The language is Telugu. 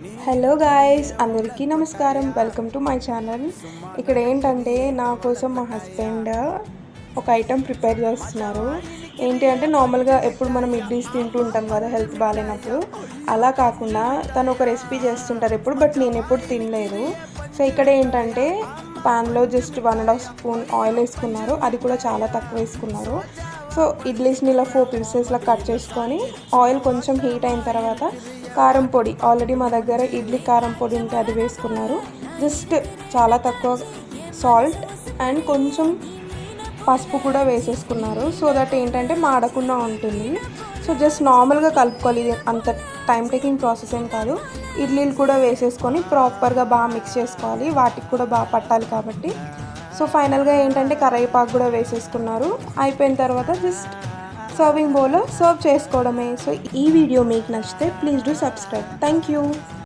హలో గాయ్స్, అందరికీ నమస్కారం. Welcome to my channel. ఇక్కడ ఏంటంటే నా కోసం మా హస్బెండ్ ఒక ఐటెం ప్రిపేర్ చేస్తున్నారు. ఏంటి అంటే నార్మల్గా ఎప్పుడు మనం ఇడ్లీస్ తింటూ ఉంటాం కదా హెల్త్ బాగాలేనప్పుడు, అలా కాకుండా తను ఒక రెసిపీ చేస్తుంటారు ఎప్పుడు, బట్ నేను ఎప్పుడు తినలేదు. సో ఇక్కడ ఏంటంటే ప్యాన్లో జస్ట్ 1.5 స్పూన్ ఆయిల్ వేసుకున్నారు, అది కూడా చాలా తక్కువ వేసుకున్నారు. సో ఇడ్లీస్ని ఇలా 4 పీసెస్లా కట్ చేసుకొని ఆయిల్ కొంచెం హీట్ అయిన తర్వాత కారం పొడి, ఆల్రెడీ మా దగ్గర ఇడ్లీ కారం పొడి ఉంటే అది వేసుకున్నారు. జస్ట్ చాలా తక్కువ సాల్ట్ అండ్ కొంచెం పసుపు కూడా వేసేసుకున్నారు. సో దట్ ఏంటంటే మాడకుండా ఉంటుంది. సో జస్ట్ నార్మల్గా కలుపుకోవాలి, ఇది అంత టైం టేకింగ్ ప్రాసెస్ ఏం కాదు. ఇడ్లీలు కూడా వేసేసుకొని ప్రాపర్గా బాగా మిక్స్ చేసుకోవాలి, వాటికి కూడా బాగా పట్టాలి కాబట్టి. సో ఫైనల్గా ఏంటంటే కరివేపాకు కూడా వేసేసుకున్నారు. అయిపోయిన తర్వాత జస్ట్ సర్వింగ్ బౌల్లో సర్వ్ చేసుకోవడమే. సో ఈ వీడియో మీకు నచ్చితే please do subscribe. Thank you.